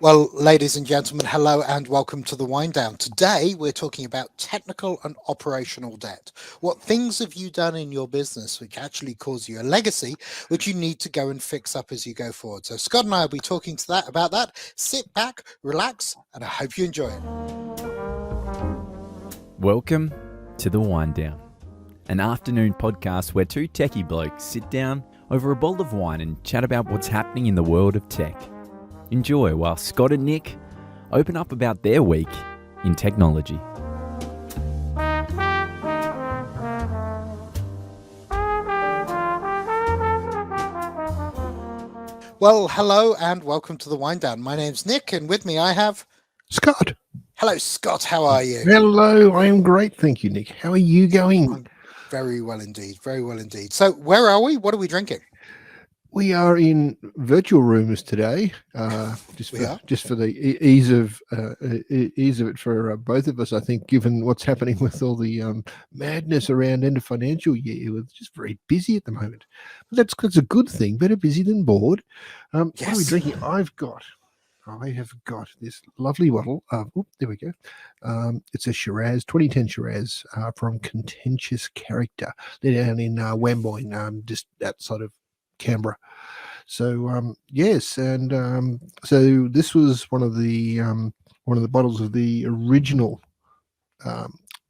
Well, ladies and gentlemen, hello and welcome to the Wind Down. Today, we're talking about technical and operational debt. What things have you done in your business which actually cause you a legacy, which you need to go and fix up as you go forward? So, Scott and I will be talking to that about that. Sit back, relax, and I hope you enjoy it. Welcome to the Wind Down, an afternoon podcast where two techie blokes sit down over a bowl of wine and chat about what's happening in the world of tech. Enjoy while Scott and Nick open up about their week in technology. Well, hello and welcome to the Wind Down. My name's Nick, and with me I have Scott. Hello, Scott. How are you? Hello, I am great, thank you, Nick. How are you going? I'm very well indeed. Very well indeed. So, where are we? What are we drinking? We are in virtual rooms today, just for the ease of it for both of us. I think, given what's happening with all the madness around end of financial year, we're just very busy at the moment. But that's a good thing. Better busy than bored. What are we drinking? I have got this lovely bottle. There we go. It's a Shiraz, 2010 Shiraz from Contentious Character. They're down in Wamboyne, just outside of Canberra. So yes, and so this was one of the bottles of the original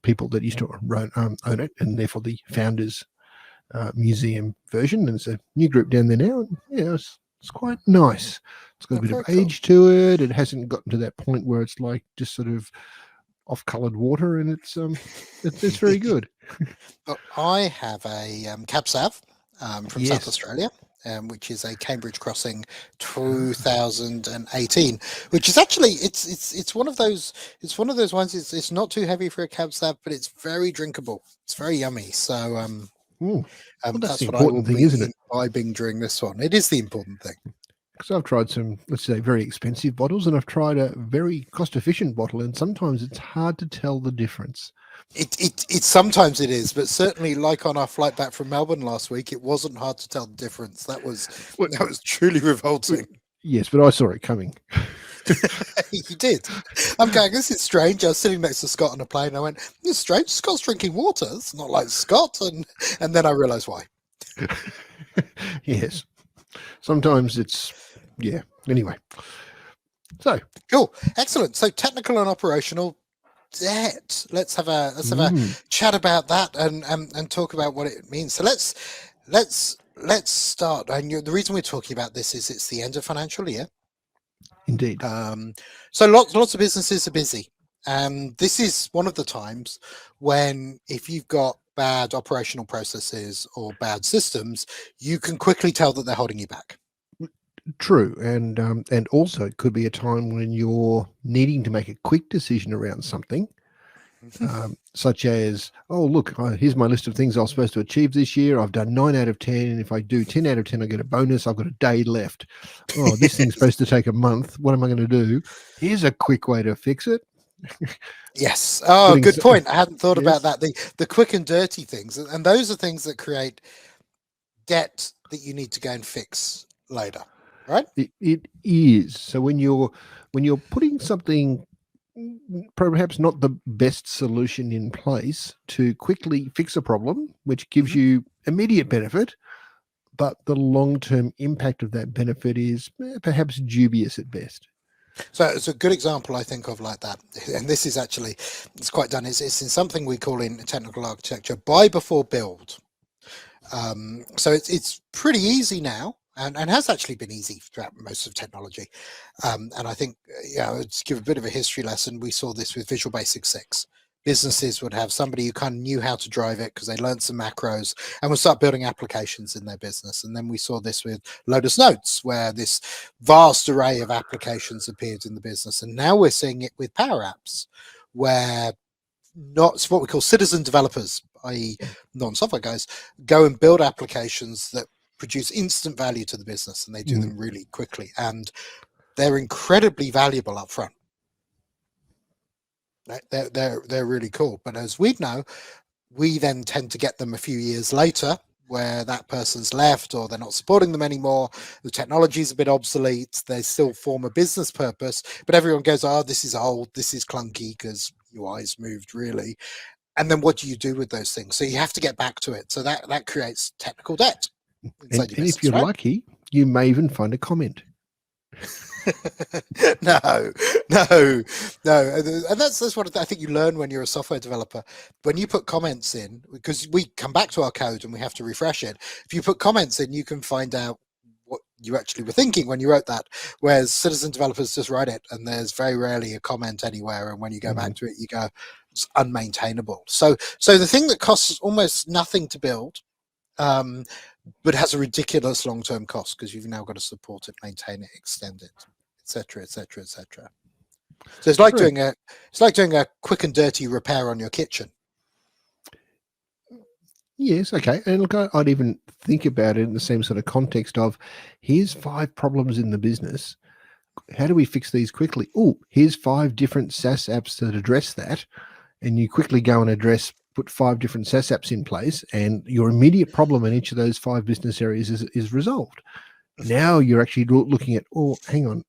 people that used to own it, and therefore the founders museum version. And it's a new group down there now. And yeah, it's quite nice. It's got a bit of age to it. It hasn't gotten to that point where it's like just sort of off-coloured water, and it's very good. Well, I have a Cab Sav from South Australia, which is a Cambridge Crossing 2018, which is actually it's one of those wines. It's not too heavy for a Cab Sav, but it's very drinkable. It's very yummy. So well, that's the what I will important thing, be isn't it? imbibing during this one. It is the important thing. Because I've tried some, let's say, very expensive bottles, and I've tried a very cost-efficient bottle, and sometimes it's hard to tell the difference. It sometimes it is, but certainly, like on our flight back from Melbourne last week, it wasn't hard to tell the difference. That was truly revolting. Yes, but I saw it coming. You did. I'm going, this is strange. I was sitting next to Scott on a plane, and I went, this is strange. Scott's drinking water. It's not like Scott. And then I realised why. Yes. Sometimes anyway. So cool. Excellent. So technical and operational debt. Let's have a chat about that and talk about what it means. So let's start. And the reason we're talking about this is it's the end of financial year. Indeed. So lots of businesses are busy. This is one of the times when, if you've got bad operational processes or bad systems, you can quickly tell that they're holding you back. True, and also it could be a time when you're needing to make a quick decision around something, such as, oh look, here's my list of things I was supposed to achieve this year. I've done 9 out of 10, and if I do 10 out of 10, I get a bonus. I've got a day left. Oh, this thing's supposed to take a month. What am I going to do? Here's a quick way to fix it. Yes. Oh, good point. I hadn't thought about that. The quick and dirty things, and those are things that create debt that you need to go and fix later, right? It is. So when you're putting something, perhaps not the best solution in place to quickly fix a problem, which gives you immediate benefit, but the long-term impact of that benefit is perhaps dubious at best. So it's a good example, I think, of like that. And this is actually, it's quite done. It's in something we call in technical architecture, buy before build. So it's pretty easy now, and has actually been easy throughout most of technology. And I think, to give a bit of a history lesson, we saw this with Visual Basic 6. Businesses would have somebody who kind of knew how to drive it because they learned some macros and would start building applications in their business. And then we saw this with Lotus Notes, where this vast array of applications appeared in the business. And now we're seeing it with Power Apps, where it's what we call citizen developers, i.e. non-software guys, go and build applications that produce instant value to the business, and they do them really quickly. And they're incredibly valuable up front. They're really cool. But as we know, we then tend to get them a few years later where that person's left or they're not supporting them anymore, the technology's a bit obsolete, they still form a business purpose, but everyone goes, oh, this is old, this is clunky because UI's moved really. And then what do you do with those things? So you have to get back to it. So that creates technical debt. And if you're lucky, you may even find a comment. No. And that's what I think you learn when you're a software developer. When you put comments in, because we come back to our code and we have to refresh it. If you put comments in, you can find out what you actually were thinking when you wrote that. Whereas citizen developers just write it, and there's very rarely a comment anywhere. And when you go back to it, you go, it's unmaintainable. So the thing that costs almost nothing to build, but has a ridiculous long-term cost because you've now got to support it, maintain it, extend it, etc., etc., etc. So it's like doing a quick and dirty repair on your kitchen. Yes, okay. And look, I'd even think about it in the same sort of context of, here's 5 problems in the business. How do we fix these quickly? Oh, here's 5 different SaaS apps that address that. And you quickly go and put 5 different SaaS apps in place, and your immediate problem in each of those 5 business areas is resolved. Now you're actually looking at, oh, hang on,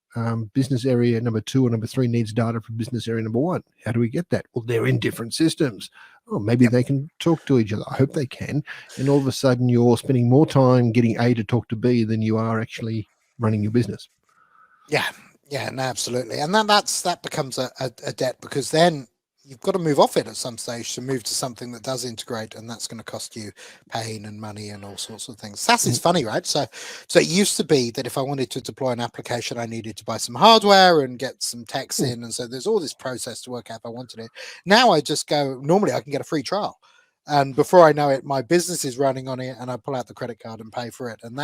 business area number 2 or number 3 needs data from business area number 1. How do we get that? Well, they're in different systems. Oh, maybe they can talk to each other. I hope they can. And all of a sudden you're spending more time getting A to talk to B than you are actually running your business. Yeah, no, absolutely. And that becomes a debt, because then you've got to move off it at some stage to move to something that does integrate, and that's going to cost you pain and money and all sorts of things. SaaS is funny, right? So it used to be that if I wanted to deploy an application, I needed to buy some hardware and get some techs in, and so there's all this process to work out if I wanted it. Now I just go, normally I can get a free trial, and before I know it, my business is running on it, and I pull out the credit card and pay for it. And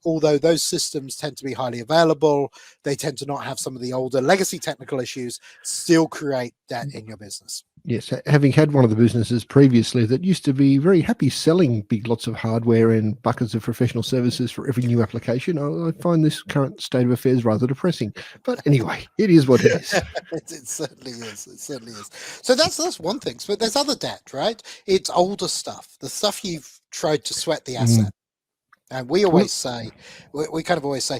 although those systems tend to be highly available, they tend to not have some of the older legacy technical issues, still create debt in your business. Yes, having had one of the businesses previously that used to be very happy selling big lots of hardware and buckets of professional services for every new application, I find this current state of affairs rather depressing. But anyway, it is what it is. It certainly is. It certainly is. So that's one thing. But there's other debt, right? It's older stuff, the stuff you've tried to sweat the asset. And we always say, we kind of always say,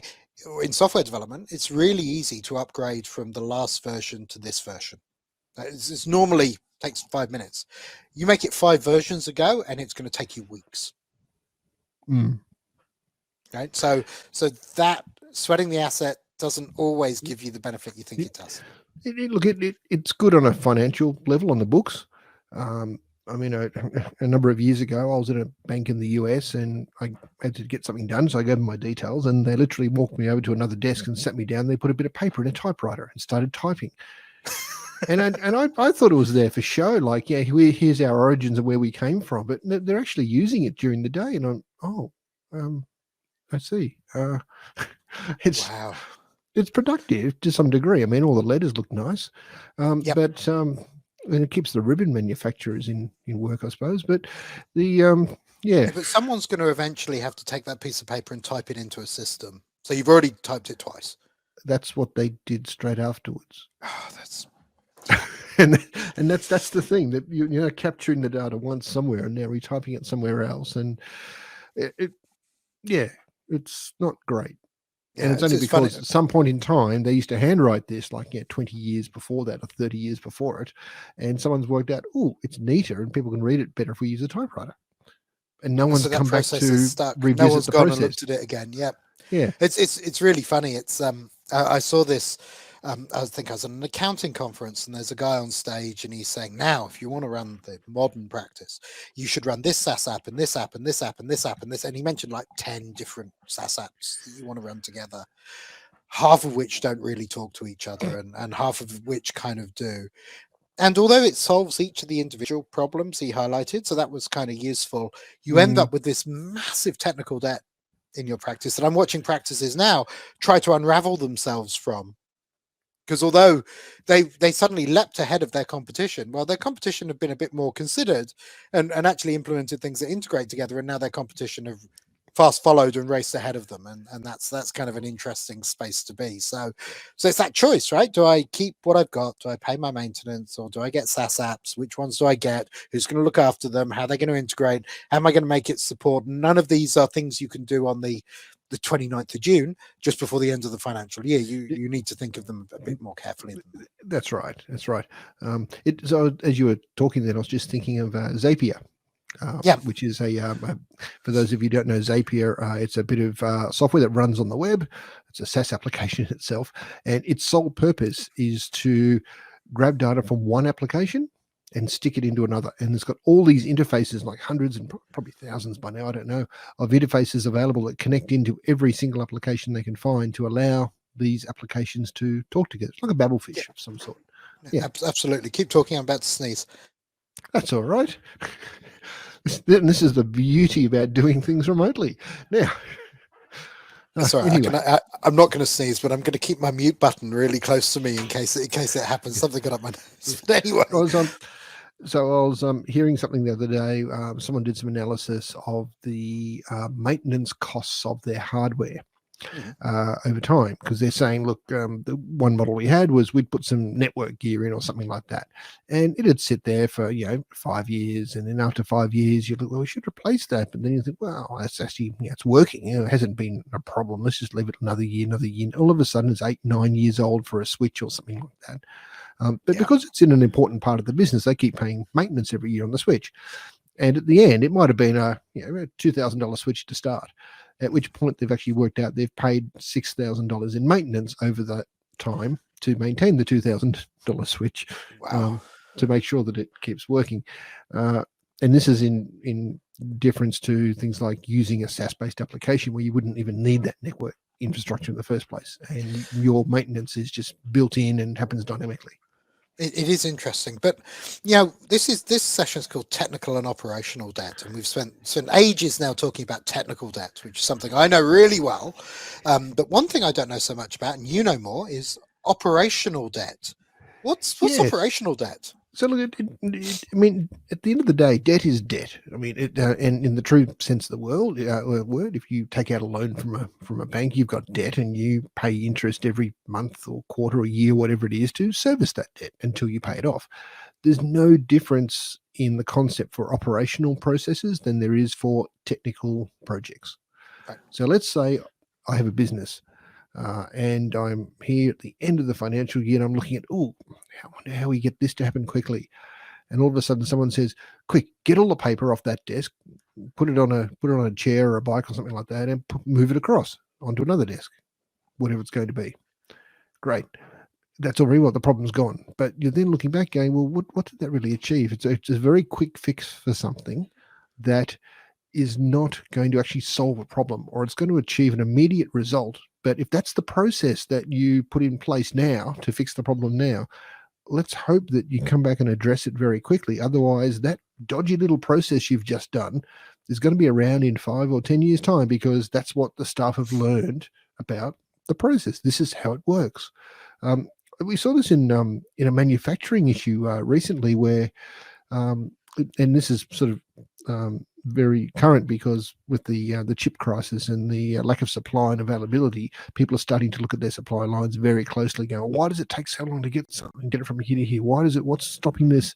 in software development, it's really easy to upgrade from the last version to this version. It's normally takes 5 minutes. You make it 5 versions ago, and it's going to take you weeks. Right? So that sweating the asset doesn't always give you the benefit you think it does. It's good on a financial level on the books. I mean, a number of years ago, I was at a bank in the US and I had to get something done. So I gave them my details, and they literally walked me over to another desk and sat me down. They put a bit of paper in a typewriter and started typing. And I thought it was there for show, like, yeah, here's our origins and where we came from. But they're actually using it during the day. And I see. It's productive to some degree. I mean, all the letters look nice. But and it keeps the ribbon manufacturers in work, I suppose. But but someone's going to eventually have to take that piece of paper and type it into a system. So you've already typed it twice. That's what they did straight afterwards. Oh, that's and that's the thing, that you're capturing the data once somewhere and now retyping it somewhere else, and it's not great. And it's only because funny. At some point in time, they used to handwrite this like 20 years before that or 30 years before it. And someone's worked out, it's neater and people can read it better if we use a typewriter. And no one's come back to revisit no one's the gone process. And looked at it again. Yep. Yeah. It's really funny. It's I saw this. I think I was at an accounting conference, and there's a guy on stage, and he's saying, now, if you want to run the modern practice, you should run this SaaS app and this app and this app and this app and this. And he mentioned like 10 different SaaS apps that you want to run together, half of which don't really talk to each other, and half of which kind of do. And although it solves each of the individual problems he highlighted, so that was kind of useful, you end up with this massive technical debt in your practice that I'm watching practices now try to unravel themselves from. Because although they suddenly leapt ahead of their competition, well, their competition have been a bit more considered and actually implemented things that integrate together, and now their competition have fast followed and raced ahead of them, and that's kind of an interesting space to be. So it's that choice, right? Do I keep what I've got? Do I pay my maintenance, or do I get SaaS apps? Which ones do I get? Who's going to look after them? How are they going to integrate? How am I going to make it support? None of these are things you can do on the 29th of June, just before the end of the financial year. You need to think of them a bit more carefully. That's right. So as you were talking then, I was just thinking of Zapier. Which is for those of you who don't know Zapier, it's a bit of software that runs on the web. It's a SaaS application itself, and its sole purpose is to grab data from one application and stick it into another. And it's got all these interfaces, like hundreds and probably thousands by now, I don't know, of interfaces available that connect into every single application they can find to allow these applications to talk together. It's like a Babelfish of some sort. Yeah, absolutely. Keep talking. I'm about to sneeze. That's all right. This is the beauty about doing things remotely. Now, sorry, anyway. I'm not going to sneeze, but I'm going to keep my mute button really close to me in case it happens. Something got up my nose. But anyway, I was hearing something the other day. Someone did some analysis of the maintenance costs of their hardware over time, because they're saying, look, the one model we had was we'd put some network gear in or something like that, and it'd sit there for 5 years, and then after 5 years you look, well, we should replace that, but then you think, well, that's actually it's working, it hasn't been a problem, let's just leave it another year. All of a sudden it's 8-9 years old for a switch or something like that. But because it's in an important part of the business, they keep paying maintenance every year on the switch, and at the end it might have been a $2,000 switch to start, at which point they've actually worked out they've paid $6,000 in maintenance over that time to maintain the $2,000 switch. Wow. To make sure that it keeps working. And this is in difference to things like using a SaaS-based application where you wouldn't even need that network infrastructure in the first place, and your maintenance is just built in and happens dynamically. It is interesting, but this session is called Technical and Operational Debt, and we've spent ages now talking about technical debt, which is something I know really well. But one thing I don't know so much about, and you know more, is operational debt. What's operational debt? So look, I mean, at the end of the day, debt is debt. I mean, and in the true sense of the word, if you take out a loan from a bank, you've got debt, and you pay interest every month or quarter or year, whatever it is, to service that debt until you pay it off. There's no difference in the concept for operational processes than there is for technical projects. Right. So let's say I have a business. And I'm here at the end of the financial year, and I'm looking at, I wonder how we get this to happen quickly. And all of a sudden someone says, quick, get all the paper off that desk, put it on a chair or a bike or something like that, and move it across onto another desk, whatever it's going to be. Great. That's already what the problem's gone. But you're then looking back going, well, what did that really achieve? It's a very quick fix for something that is not going to actually solve a problem, or it's going to achieve an immediate result. But if that's the process that you put in place now to fix the problem now, let's hope that you come back and address it very quickly. Otherwise, that dodgy little process you've just done is going to be around in 5 or 10 years' time, because that's what the staff have learned about the process. This is how it works. We saw this in a manufacturing issue recently, where, and this is sort of very current, because with the chip crisis and the lack of supply and availability, people are starting to look at their supply lines very closely, going, why does it take so long to get something, get it from here to here? What's stopping this?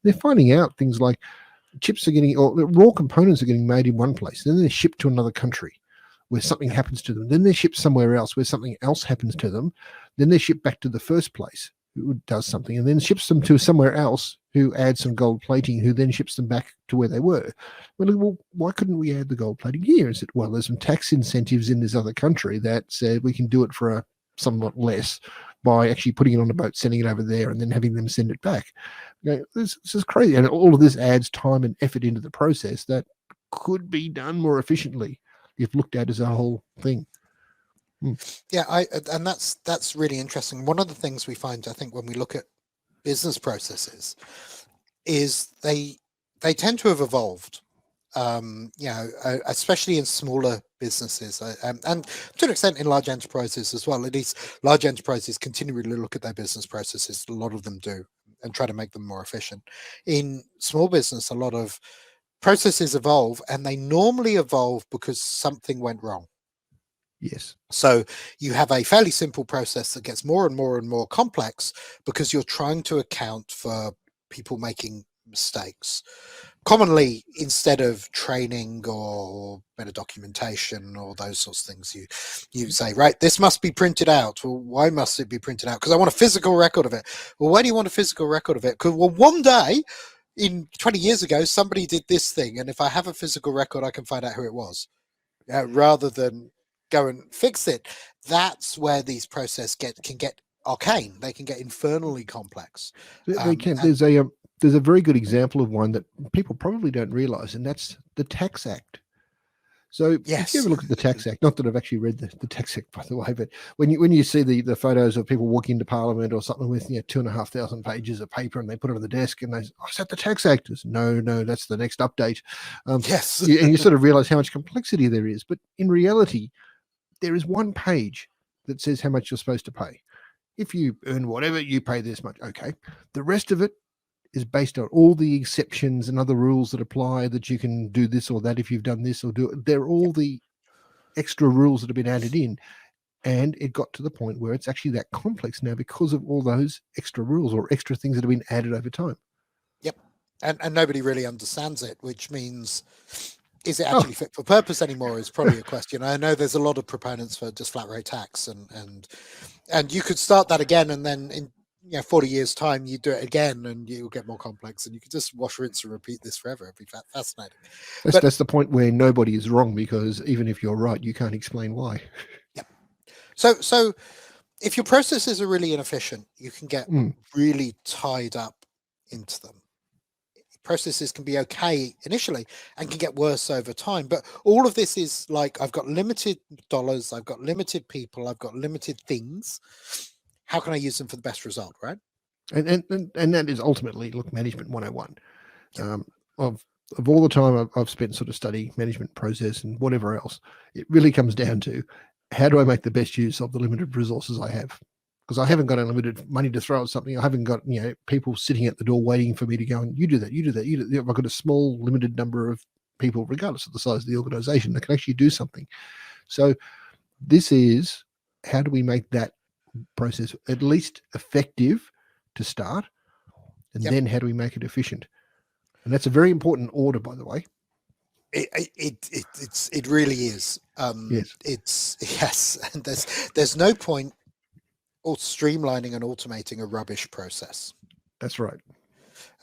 They're finding out things like chips are getting, or the raw components are getting made in one place, then they're shipped to another country where something happens to them, then they're shipped somewhere else where something else happens to them, then they're shipped back to the first place who does something, and then ships them to somewhere else who adds some gold plating, who then ships them back to where they were. Well, why couldn't we add the gold plating here? Is it, well, there's some tax incentives in this other country that said we can do it for somewhat less by actually putting it on a boat, sending it over there, and then having them send it back. This is crazy. And all of this adds time and effort into the process that could be done more efficiently if looked at as a whole thing. Yeah, and that's really interesting. One of the things we find, I think, when we look at business processes, is they tend to have evolved. Especially in smaller businesses, and to an extent in large enterprises as well. At least large enterprises continually look at their business processes. A lot of them do, and try to make them more efficient. In small business, a lot of processes evolve, and they normally evolve because something went wrong. Yes. So you have a fairly simple process that gets more and more and more complex because you're trying to account for people making mistakes. Commonly, instead of training or better documentation or those sorts of things, you say, right, this must be printed out. Well, why must it be printed out? Because I want a physical record of it. Well, why do you want a physical record of it? Because, well, one day, in 20 years ago, somebody did this thing, and if I have a physical record, I can find out who it was, rather than go and fix it. That's where these processes can get arcane. They can get infernally complex. They can. There's a very good example of one that people probably don't realize, and that's the Tax Act. So yes. If you ever look at the Tax Act, not that I've actually read the Tax Act, by the way, but when you see the photos of people walking into Parliament or something with 2,500 pages of paper, and they put it on the desk, and they say, "Oh, is that the Tax Act?" It's, no, that's the next update. Yes. And you sort of realize how much complexity there is. But in reality, there is one page that says how much you're supposed to pay. If you earn whatever, you pay this much. Okay. The rest of it is based on all the exceptions and other rules that apply, that you can do this or that if you've done this or do it. They're all the extra rules that have been added in. And it got to the point where it's actually that complex now because of all those extra rules or extra things that have been added over time. Yep. And nobody really understands it, which means, is it actually fit for purpose anymore is probably a question. I know there's a lot of proponents for just flat rate tax, and you could start that again, and then in 40 years time you do it again, and you'll get more complex, and you could just wash, rinse, and repeat this forever. It'd be fascinating. That's the point where nobody is wrong, because even if you're right, you can't explain why. Yep. So if your processes are really inefficient, you can get really tied up into them. Processes can be okay initially and can get worse over time, but all of this is like, I've got limited dollars, I've got limited people, I've got limited things. How can I use them for the best result, right? And that is ultimately, look, management 101. Of all the time I've spent sort of studying management process and whatever else, it really comes down to, how do I make the best use of the limited resources I have? Because I haven't got unlimited money to throw at something. I haven't got people sitting at the door waiting for me to go and you do that. I've got a small limited number of people, regardless of the size of the organization, that can actually do something. So this is, how do we make that process at least effective to start, and then how do we make it efficient? And that's a very important order, by the way. It really is. Yes. Yes, and there's no point or streamlining and automating a rubbish process. That's right.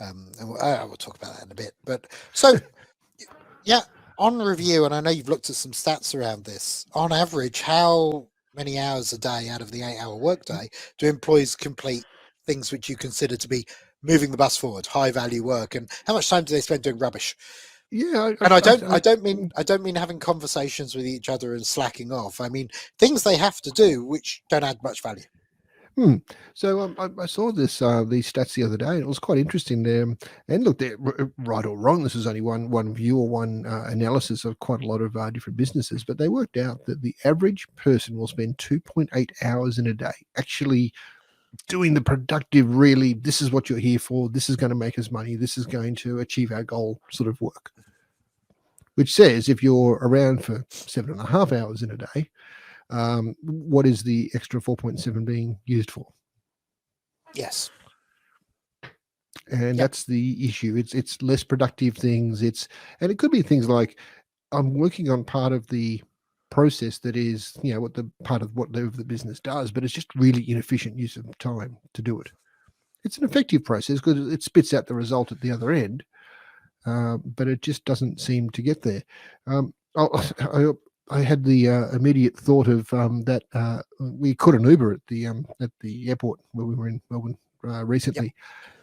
And I will talk about that in a bit. But so, on review, and I know you've looked at some stats around this. On average, how many hours a day out of the 8-hour workday do employees complete things which you consider to be moving the bus forward, high value work, and how much time do they spend doing rubbish? Yeah, I don't mean having conversations with each other and slacking off. I mean things they have to do which don't add much value. So I saw these stats the other day, and it was quite interesting there. And look, they're right or wrong. This is only one view or one analysis of quite a lot of different businesses, but they worked out that the average person will spend 2.8 hours in a day actually doing the productive, really, this is what you're here for, this is going to make us money, this is going to achieve our goal sort of work. Which says, if you're around for 7.5 hours in a day, what is the extra 4.7 being used for? Yes. And that's the issue. It's less productive things. And it could be things like, I'm working on part of the process that is, what the part of whatever the business does, but it's just really inefficient use of time to do it. It's an effective process because it spits out the result at the other end, but it just doesn't seem to get there. I had the immediate thought of that we caught an Uber at the airport where we were in Melbourne recently,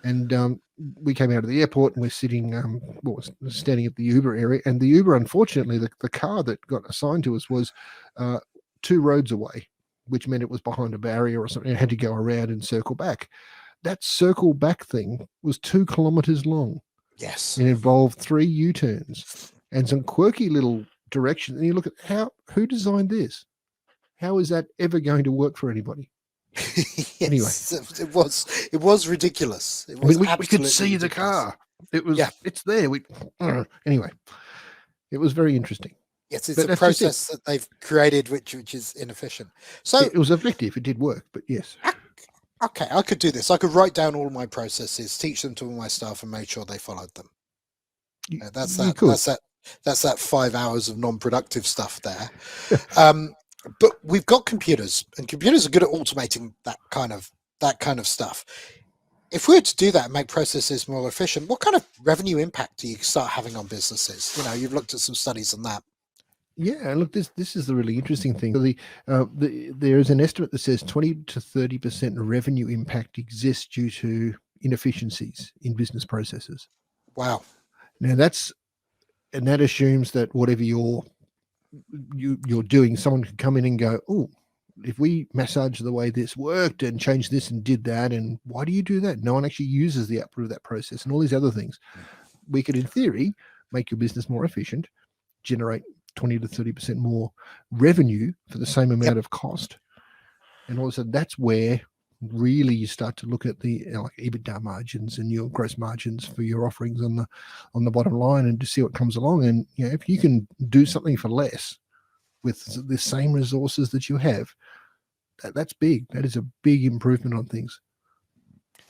and we came out of the airport and we're sitting, standing at the Uber area, and the Uber, unfortunately, the car that got assigned to us was 2 roads away, which meant it was behind a barrier or something. It had to go around and circle back. That circle back thing was 2 kilometers long. Yes, it involved 3 U-turns and some quirky little directions. And you look at who designed this? How is that ever going to work for anybody? Yes, anyway, it was ridiculous. It was we could see the car. It was, it's there. Anyway, it was very interesting. Yes, it's a process that they've created, which is inefficient. So it was effective. It did work, but yes. Okay, I could do this. I could write down all my processes, teach them to all my staff, and make sure they followed them. That's that 5 hours of non-productive stuff there. But we've got computers, and computers are good at automating that kind of stuff. If we were to do that and make processes more efficient, what kind of revenue impact do you start having on businesses? You've looked at some studies on that. Yeah, look, this is the really interesting thing. There is an estimate that says 20 to 30% revenue impact exists due to inefficiencies in business processes. Wow. Now that assumes that whatever you're doing, someone can come in and go, oh, if we massage the way this worked and changed this and did that, and why do you do that? No one actually uses the output of that process and all these other things. We could, in theory, make your business more efficient, generate 20 to 30% more revenue for the same amount of cost. And also that's where really you start to look at the like EBITDA margins and your gross margins for your offerings on the bottom line, and to see what comes along. And if you can do something for less with the same resources that you have, that's big. That is a big improvement on things.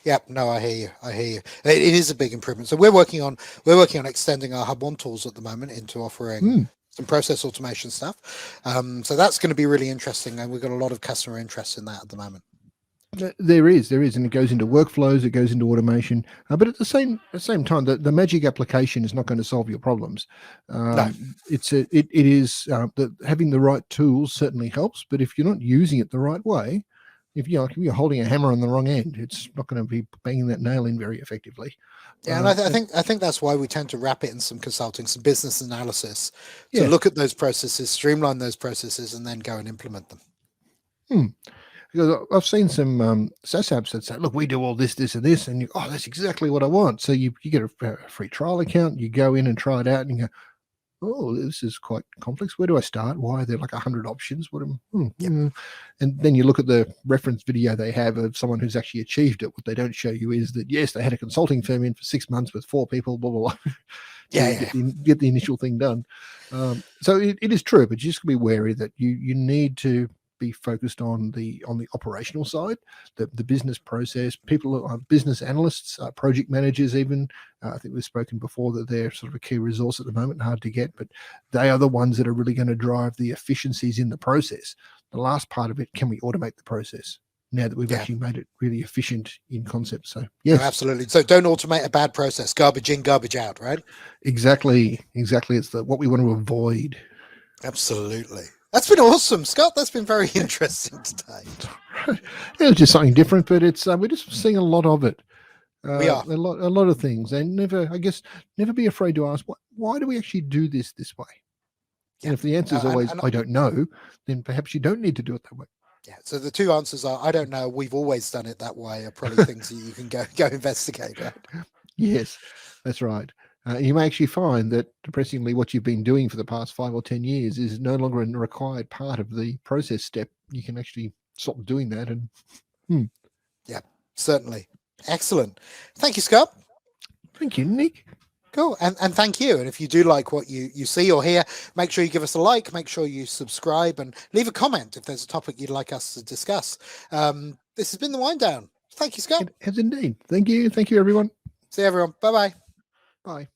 Yep. No, I hear you. It is a big improvement. So we're working on extending our Hub One tools at the moment into offering some process automation stuff. So that's going to be really interesting, and we've got a lot of customer interest in that at the moment. There is, and it goes into workflows, it goes into automation, but at the same time, the magic application is not going to solve your problems. No. It is having the right tools certainly helps, but if you're not using it the right way, if you're holding a hammer on the wrong end, it's not going to be banging that nail in very effectively. Yeah, and I think that's why we tend to wrap it in some consulting, some business analysis, to look at those processes, streamline those processes, and then go and implement them. Because I've seen some SaaS apps that say, look, we do all this, this, and this, and that's exactly what I want. So you get a free trial account, you go in and try it out, and you go, oh, this is quite complex. Where do I start? Why are there like 100 options? And then you look at the reference video they have of someone who's actually achieved it. What they don't show you is that, yes, they had a consulting firm in for 6 months with 4 people, blah, blah, blah. Get the initial thing done. So it is true, but you just got to be wary that you need to be focused on the operational side, the business process. People are business analysts, project managers even. I think we've spoken before that they're sort of a key resource at the moment, hard to get, but they are the ones that are really going to drive the efficiencies in the process. The last part of it, can we automate the process now that we've actually made it really efficient in concept? So yes, absolutely. So don't automate a bad process. Garbage in, garbage out, right? Exactly. It's what we want to avoid. Absolutely. That's been awesome, Scott. That's been very interesting today. It was just something different, but it's we're just seeing a lot of it. We are a lot of things, and never be afraid to ask why do we actually do this way. Yeah. And if the answer is always I don't know, then perhaps you don't need to do it that way. Yeah. So the two answers are I don't know. We've always done it that way. Are probably things that you can go investigate. Right? Yes, that's right. You may actually find that, depressingly, what you've been doing for the past 5 or 10 years is no longer a required part of the process step. You can actually stop doing that. And yeah, certainly. Excellent. Thank you, Scott. Thank you, Nick. Cool. And thank you. And if you do like what you see or hear, make sure you give us a like, make sure you subscribe, and leave a comment if there's a topic you'd like us to discuss. This has been The Wind Down. Thank you, Scott. It has indeed. Thank you. Thank you, everyone. See you, everyone. Bye-bye. Bye.